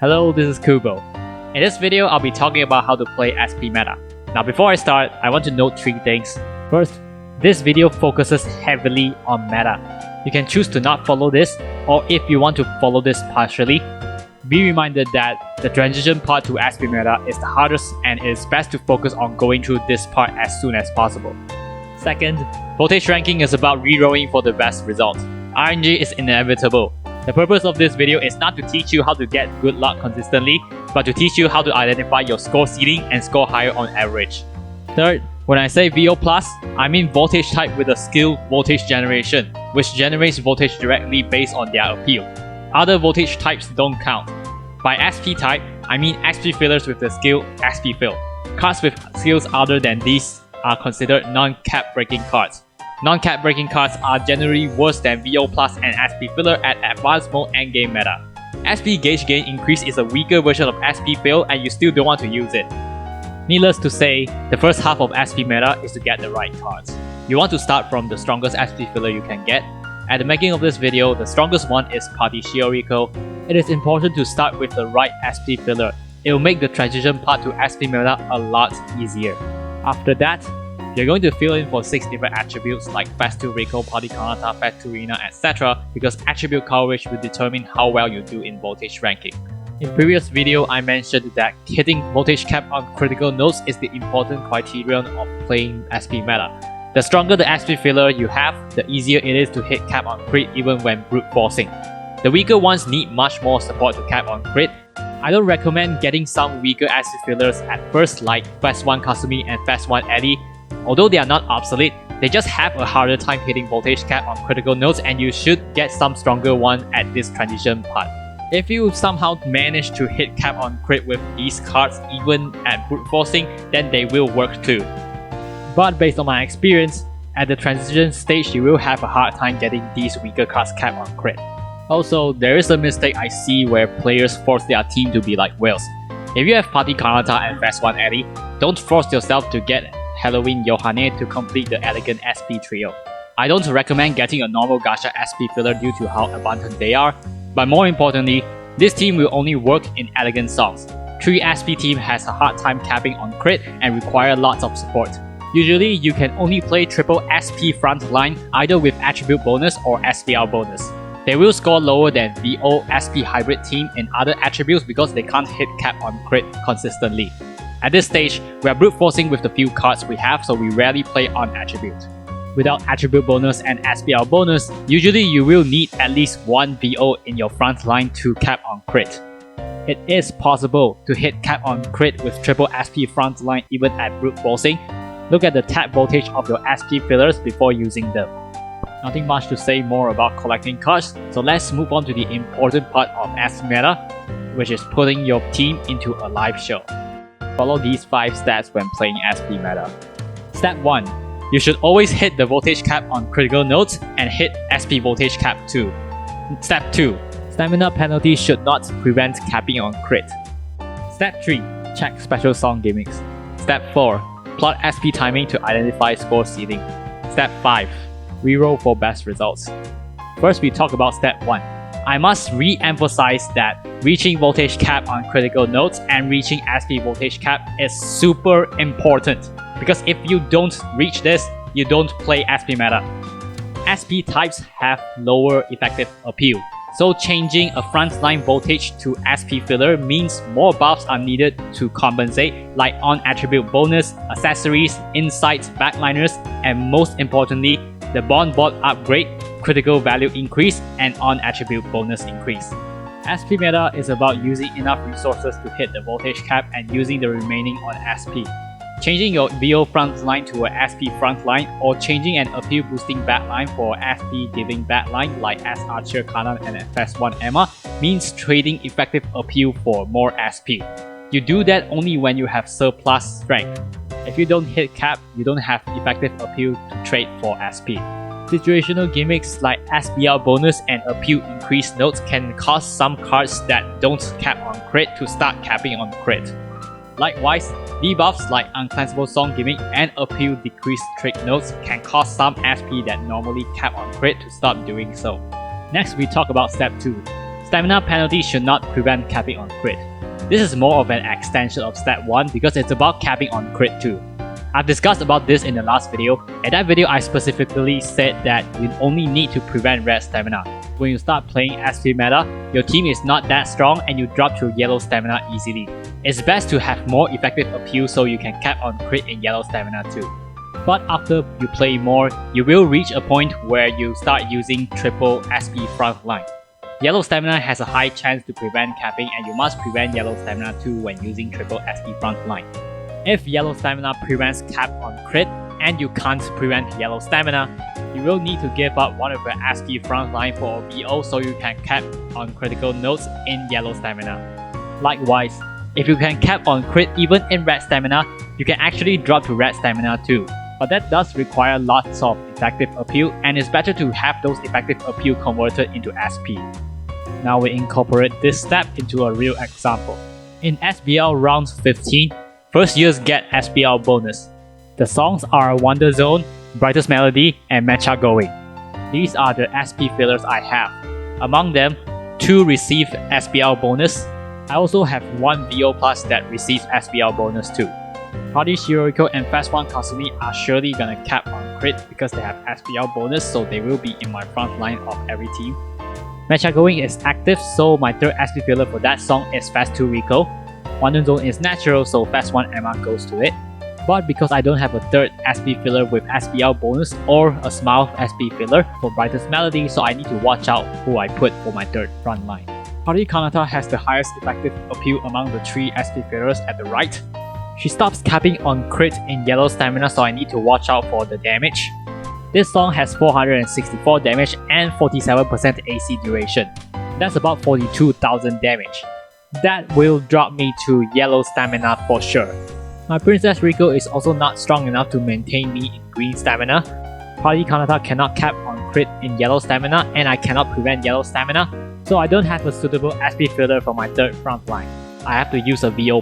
Hello, this is Kubo. In this video, I'll be talking about how to play SP meta. Now before I start, I want to note 3 things. First, this video focuses heavily on meta. You can choose to not follow this, or if you want to follow this partially, be reminded that the transition part to SP meta is the hardest and it is best to focus on going through this part as soon as possible. Second, voltage ranking is about rerolling for the best result. RNG is inevitable. The purpose of this video is not to teach you how to get good luck consistently, but to teach you how to identify your score ceiling and score higher on average. Third, when I say VO+, I mean voltage type with a skill voltage generation, which generates voltage directly based on their appeal. Other voltage types don't count. By SP type, I mean SP fillers with the skill SP fill. Cards with skills other than these are considered non-cap breaking cards. Non-cap breaking cards are generally worse than VO+ and SP filler at advanced mode endgame meta. SP gauge gain increase is a weaker version of SP fill and you still don't want to use it. Needless to say, the first half of SP meta is to get the right cards. You want to start from the strongest SP filler you can get. At the making of this video, the strongest one is Party Shioriko. It is important to start with the right SP filler. It will make the transition part to SP meta a lot easier. After that, you're going to fill in for 6 different attributes like Fast 2 Recall, Party Kanata, Fast 2 Arena, etc. because attribute coverage will determine how well you do in voltage ranking. In previous video, I mentioned that hitting voltage cap on critical nodes is the important criterion of playing SP meta. The stronger the SP filler you have, the easier it is to hit cap on crit even when brute forcing. The weaker ones need much more support to cap on crit. I don't recommend getting some weaker SP fillers at first like Fast 1 Kasumi and Fast 1 Eddie. Although they are not obsolete, they just have a harder time hitting voltage cap on critical nodes and you should get some stronger one at this transition part. If you somehow manage to hit cap on crit with these cards even at brute forcing, then they will work too. But based on my experience, at the transition stage you will have a hard time getting these weaker cards cap on crit. Also, there is a mistake I see where players force their team to be like whales. If you have Party Kanata and Fast 1 Eddie, don't force yourself to get Halloween Yohane to complete the elegant SP trio. I don't recommend getting a normal gacha SP filler due to how abundant they are, but more importantly, this team will only work in elegant songs. 3 SP team has a hard time capping on crit and require lots of support. Usually, you can only play triple SP frontline either with attribute bonus or SPL bonus. They will score lower than VO SP hybrid team in other attributes because they can't hit cap on crit consistently. At this stage, we are brute forcing with the few cards we have, so we rarely play on attribute. Without attribute bonus and SPL bonus, usually you will need at least 1 VO in your front line to cap on crit. It is possible to hit cap on crit with triple SP front line even at brute forcing. Look at the tap voltage of your SP fillers before using them. Nothing much to say more about collecting cards, so let's move on to the important part of SP meta, which is putting your team into a live show. Follow these 5 steps when playing SP meta. Step 1. You should always hit the voltage cap on critical nodes and hit SP voltage cap too. Step 2. Stamina penalty should not prevent capping on crit. Step 3. Check special song gimmicks. Step 4. Plot SP timing to identify score ceiling. Step 5. Reroll for best results. First we talk about step 1. I must re-emphasize that reaching voltage cap on critical nodes and reaching SP voltage cap is super important, because if you don't reach this, you don't play SP meta. SP types have lower effective appeal, so changing a frontline voltage to SP filler means more buffs are needed to compensate, like on attribute bonus, accessories, insights, backliners, and most importantly, the bond bot upgrade, critical value increase, and on attribute bonus increase. SP meta is about using enough resources to hit the voltage cap and using the remaining on SP. Changing your VO frontline to a SP frontline or changing an appeal boosting backline for SP giving backline like S Archer Kanan and FS1 Emma means trading effective appeal for more SP. You do that only when you have surplus strength. If you don't hit cap, you don't have effective appeal to trade for SP. Situational gimmicks like SPL bonus and appeal increase nodes can cause some cards that don't cap on crit to start capping on crit. Likewise, debuffs like uncleansable song gimmick and appeal decrease trick nodes can cause some SP that normally cap on crit to stop doing so. Next we talk about step 2. Stamina penalty should not prevent capping on crit. This is more of an extension of step 1 because it's about capping on crit too. I've discussed about this in the last video. In that video, I specifically said that you only need to prevent red stamina. When you start playing SP meta, your team is not that strong and you drop through yellow stamina easily. It's best to have more effective appeal so you can cap on crit in yellow stamina too. But after you play more, you will reach a point where you start using triple SP frontline. Yellow stamina has a high chance to prevent capping and you must prevent yellow stamina too when using triple SP frontline. If yellow stamina prevents cap on crit and you can't prevent yellow stamina, you will need to give up one of your SP frontline for a VO so you can cap on critical notes in yellow stamina. Likewise, if you can cap on crit even in red stamina, you can actually drop to red stamina too. But that does require lots of effective appeal and it's better to have those effective appeal converted into SP. Now we incorporate this step into a real example. In SBL round 15, first years get SBL bonus. The songs are Wonder Zone, Brightest Melody, and Matcha Going. These are the SP fillers I have. Among them, 2 receive SBL bonus. I also have 1 VO Plus that receives SBL bonus too. Party Shiriko and Fast 1 Kasumi are surely gonna cap on crit because they have SBL bonus, so they will be in my front line of every team. Matcha Going is active, so my third SP filler for that song is Fast 2 Rico. Wonder Zone is natural, so Fast 1 Emma goes to it. But because I don't have a third SP filler with SBL bonus or a Smile SP filler for Brightest Melody, so I need to watch out who I put for my third front line. Party Kanata has the highest effective appeal among the 3 SP fillers at the right. She stops capping on crit in yellow stamina, so I need to watch out for the damage. This song has 464 damage and 47% AC duration. That's about 42,000 damage. That will drop me to yellow stamina for sure. My Princess Rico is also not strong enough to maintain me in green stamina. Party Kanata cannot cap on crit in yellow stamina and I cannot prevent yellow stamina, so I don't have a suitable SP filler for my third front line. I have to use a VO+.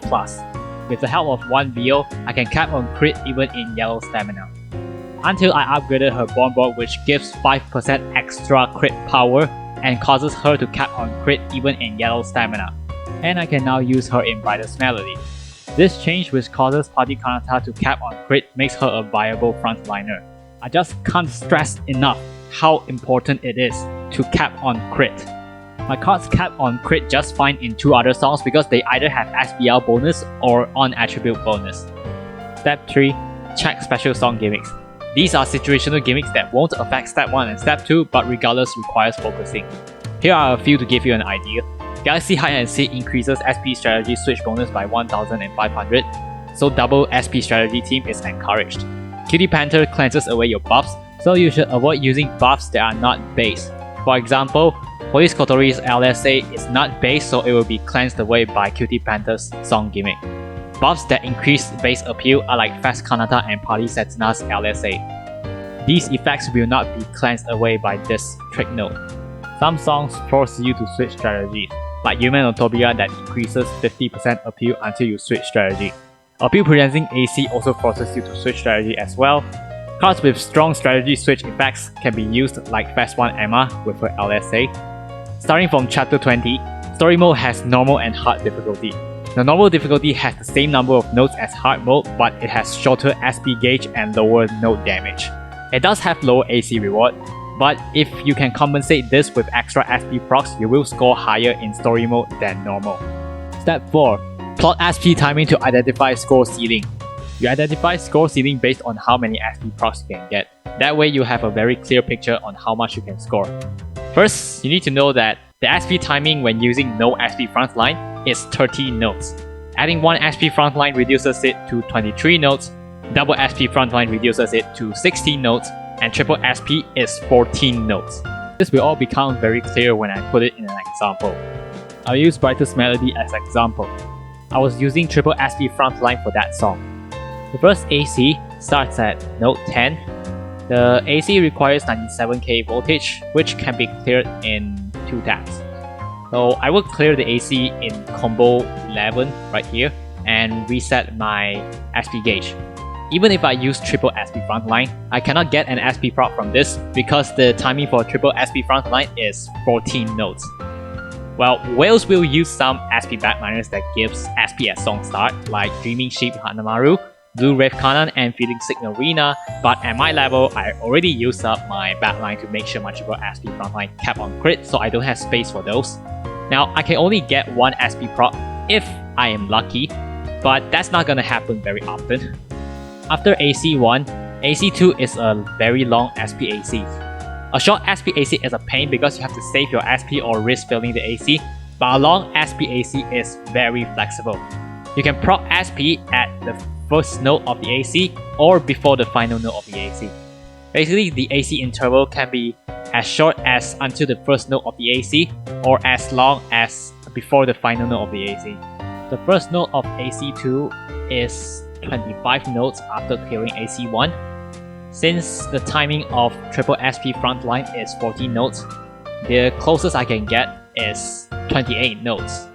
With the help of 1 VO, I can cap on crit even in yellow stamina. Until I upgraded her Born Board, which gives 5% extra crit power and causes her to cap on crit even in yellow stamina. And I can now use her in Brightest Melody. This change, which causes Party Kanata to cap on crit, makes her a viable frontliner. I just can't stress enough how important it is to cap on crit. My cards cap on crit just fine in 2 other songs because they either have SBL bonus or on attribute bonus. Step 3. Check special song gimmicks. These are situational gimmicks that won't affect step 1 and step 2 but regardless requires focusing. Here are a few to give you an idea. Galaxy Hide and Seek increases SP strategy switch bonus by 1500, so double SP strategy team is encouraged. Cutie Panther cleanses away your buffs, so you should avoid using buffs that are not base. For example, Police Kotori's LSA is not base, so it will be cleansed away by Cutie Panther's song gimmick. Buffs that increase base appeal are like Fast Kanata and Party Setsuna's LSA. These effects will not be cleansed away by this trick note. Some songs force you to switch strategies, like Yume no Tobia that increases 50% appeal until you switch strategy. Appeal presenting AC also forces you to switch strategy as well. Cards with strong strategy switch effects can be used like Fast 1 Emma with her LSA. Starting from chapter 20, story mode has normal and hard difficulty. The normal difficulty has the same number of notes as hard mode, but it has shorter SP gauge and lower note damage. It does have lower AC reward, but if you can compensate this with extra SP procs, you will score higher in story mode than normal. Step 4. Plot SP timing to identify score ceiling. You identify score ceiling based on how many SP procs you can get. That way you have a very clear picture on how much you can score. First, you need to know that the SP timing when using no SP frontline is 30 notes. Adding 1 SP frontline reduces it to 23 notes, double SP frontline reduces it to 16 notes, and triple SP is 14 notes. This will all become very clear when I put it in an example. I'll use Brightest Melody as an example. I was using triple SP frontline for that song. The first AC starts at note 10. The AC requires 97k voltage, which can be cleared in 2 taps. So I will clear the AC in combo 11 right here and reset my SP gauge. Even if I use triple SP frontline, I cannot get an SP prop from this because the timing for triple SP frontline is 14 notes. Well, whales will use some SP backliners that gives SP at song start, like Dreaming Sheep Hanamaru, Blue Rave Kanan, and Feeling Signal Arena, but at my level, I already used up my backline to make sure my triple SP frontline kept on crit, so I don't have space for those. Now, I can only get one SP proc if I am lucky, but that's not gonna happen very often. After AC1, AC2 is a very long SP AC. A short SP AC is a pain because you have to save your SP or risk failing the AC, but a long SP AC is very flexible. You can proc SP at the first note of the AC or before the final note of the AC. Basically, the AC interval can be as short as until the first note of the AC or as long as before the final note of the AC. The first note of AC2 is 25 notes after clearing AC1. Since the timing of triple SP frontline is 14 notes, the closest I can get is 28 notes,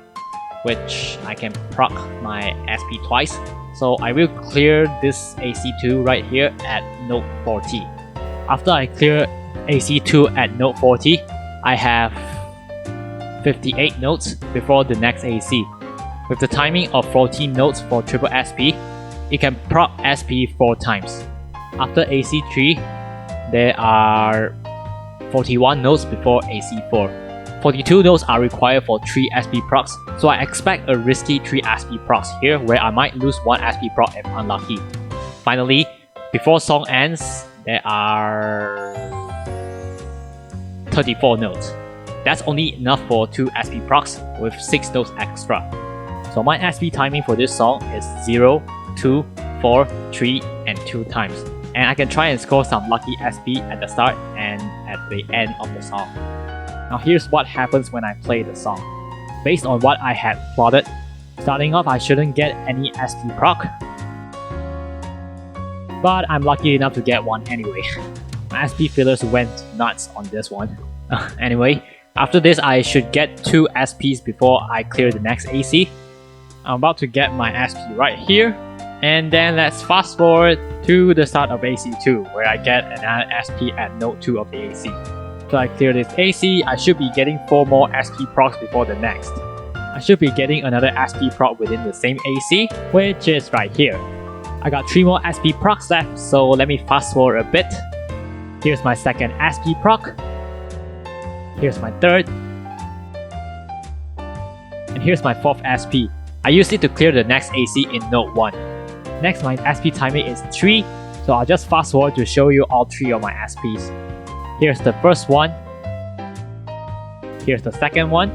which I can proc my SP twice. So I will clear this AC2 right here at note 40. After I clear AC2 at note 40, I have 58 notes before the next AC. With the timing of 14 notes for triple SP, you can proc SP 4 times. After AC3, there are 41 notes before AC4. 42 notes are required for 3 SP procs, so I expect a risky 3 SP procs here where I might lose 1 SP proc if unlucky. Finally, before song ends, there are 34 notes. That's only enough for 2 SP procs with 6 notes extra. So my SP timing for this song is 0, 2, 4, 3, and 2 times. And I can try and score some lucky SP at the start and at the end of the song. Now here's what happens when I play the song. Based on what I had plotted, starting off I shouldn't get any SP proc, but I'm lucky enough to get one anyway. My SP fillers went nuts on this one. Anyway, after this I should get 2 SPs before I clear the next AC. I'm about to get my SP right here, and then let's fast forward to the start of AC2 where I get an SP at note 2 of the AC. So I clear this AC, I should be getting 4 more SP procs before the next. I should be getting another SP proc within the same AC, which is right here. I got 3 more SP procs left, so let me fast forward a bit. Here's my second SP proc. Here's my third. And here's my fourth SP. I used it to clear the next AC in note 1. Next, my SP timing is 3, so I'll just fast forward to show you all 3 of my SPs. Here's the first one. Here's the second one.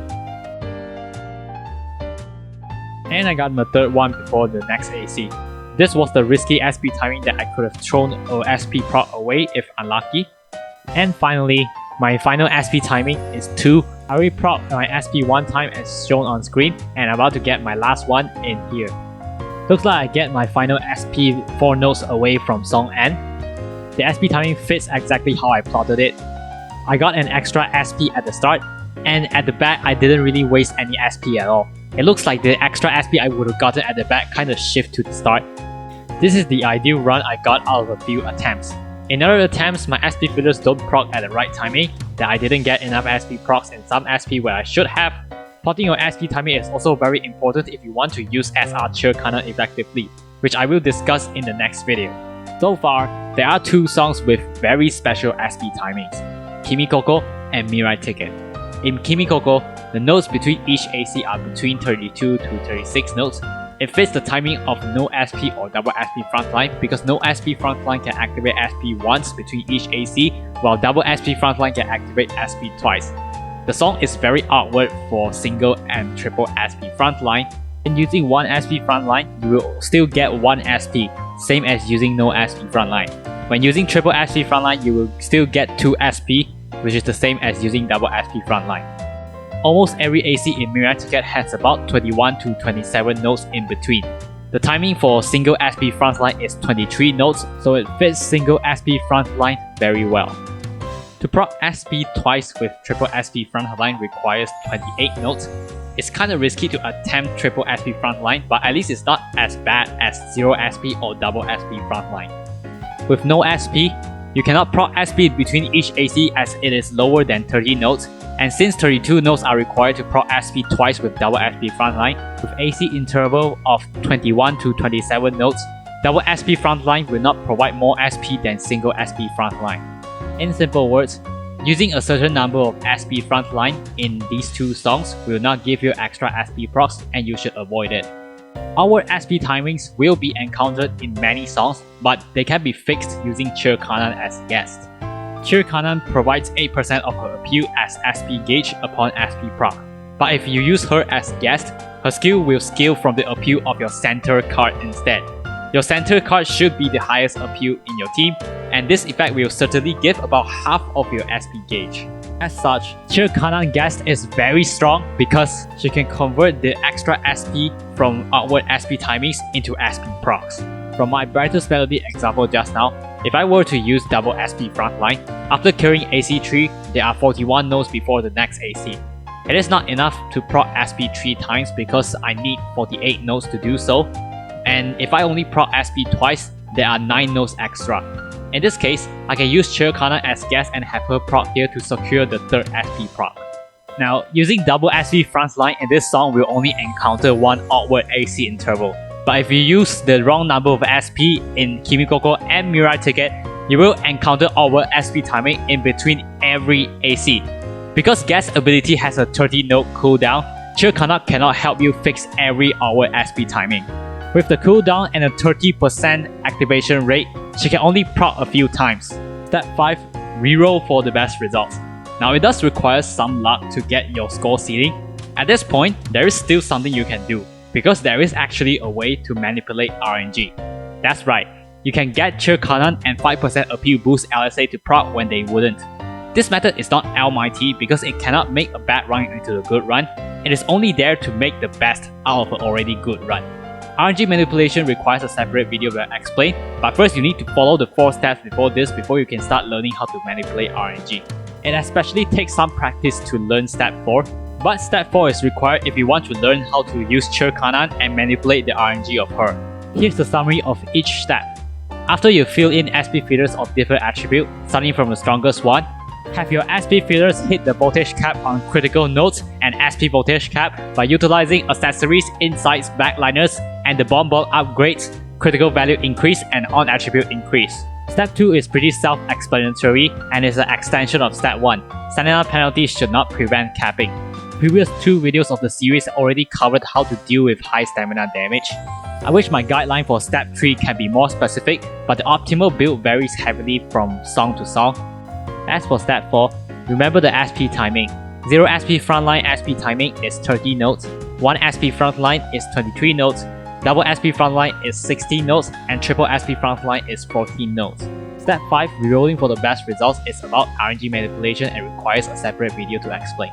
And I got my third one before the next AC. This was the risky SP timing that I could have thrown a SP proc away if unlucky. And finally, my final SP timing is 2. I already proc my SP 1 time as shown on screen, and I'm about to get my last one in here. Looks like I get my final SP 4 notes away from song end. The SP timing fits exactly how I plotted it. I got an extra SP at the start, and at the back I didn't really waste any SP at all. It looks like the extra SP I would have gotten at the back kind of shift to the start. This is the ideal run I got out of a few attempts. In other attempts, my SP fillers don't proc at the right timing, that I didn't get enough SP procs in some SP where I should have. Plotting your SP timing is also very important if you want to use SR Cheer Cannon effectively, which I will discuss in the next video. So far, there are 2 songs with very special SP timings, Kimikoko and Mirai Ticket. In Kimikoko, the notes between each AC are between 32 to 36 notes. It fits the timing of no SP or double SP frontline because no SP frontline can activate SP once between each AC, while double SP frontline can activate SP twice. The song is very awkward for single and triple SP frontline. In using 1 SP frontline, you will still get 1 SP, same as using no SP frontline. When using triple SP frontline, you will still get 2 SP, which is the same as using double SP frontline. Almost every AC in Mirai Ticket has about 21 to 27 notes in between. The timing for single SP frontline is 23 notes, so it fits single SP frontline very well. To proc SP twice with triple SP frontline requires 28 notes. It's kinda risky to attempt triple SP frontline, but at least it's not as bad as 0 SP or double SP frontline. With no SP, You cannot proc SP between each AC as it is lower than 30 notes, and since 32 notes are required to proc SP twice with double SP frontline, with AC interval of 21 to 27 notes, double SP frontline will not provide more SP than single SP frontline. In simple words, using a certain number of SP frontline in these two songs will not give you extra SP procs, and you should avoid it. Outward SP timings will be encountered in many songs, but they can be fixed using Cheer Kanan as guest. Cheer Kanan provides 8% of her appeal as SP gauge upon SP proc, but if you use her as guest, her skill will scale from the appeal of your center card instead. Your center card should be the highest appeal in your team, and this effect will certainly give about half of your SP gauge. As such, Cheer Kanan guest is very strong because she can convert the extra SP from outward SP timings into SP procs. From my brightest melody example just now, if I were to use double SP frontline, after clearing AC3, there are 41 notes before the next AC. It is not enough to proc SP 3 times because I need 48 notes to do so, and if I only proc SP twice, there are 9 notes extra. In this case, I can use Cheer Kanan as guest and have her proc here to secure the third SP proc. Now, using double SP frontline in this song will only encounter one outward AC interval, but if you use the wrong number of SP in Kimikoko and Mirai Ticket, you will encounter outward SP timing in between every AC. Because guest ability has a 30 note cooldown, Cheer Kanan cannot help you fix every outward SP timing. With the cooldown and a 30% activation rate, she can only proc a few times. Step 5. Reroll for the best results. Now it does require some luck to get your score ceiling. At this point, there is still something you can do, because there is actually a way to manipulate RNG. That's right, you can get Cheer Kanan and 5% appeal boost LSA to proc when they wouldn't. This method is not almighty because it cannot make a bad run into a good run, it is only there to make the best out of an already good run. RNG manipulation requires a separate video where I explain, but first you need to follow the 4 steps before you can start learning how to manipulate RNG. It especially takes some practice to learn step 4, but step 4 is required if you want to learn how to use Cheer Kanan and manipulate the RNG of her. Here's the summary of each step. After you fill in SP filters of different attributes, starting from the strongest one, have your SP filters hit the voltage cap on critical notes and SP voltage cap by utilizing accessories, insights, backliners, and the bomb ball upgrades, critical value increase and on attribute increase. Step 2 is pretty self-explanatory and is an extension of step 1. Stamina penalties should not prevent capping. Previous 2 videos of the series already covered how to deal with high stamina damage. I wish my guideline for step 3 can be more specific, but the optimal build varies heavily from song to song. As for step 4, remember the SP timing. 0 SP frontline SP timing is 30 notes, 1 SP frontline is 23 notes, double SP frontline is 16 notes, and triple SP frontline is 14 notes. Step 5, rerolling for the best results is about RNG manipulation and requires a separate video to explain.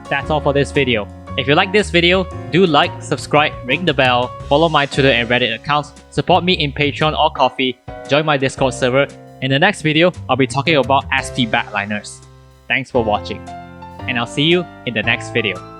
That's all for this video. If you like this video, do like, subscribe, ring the bell, follow my Twitter and Reddit accounts, support me in Patreon or Ko-fi, join my Discord server. In the next video, I'll be talking about SP backliners. Thanks for watching, and I'll see you in the next video.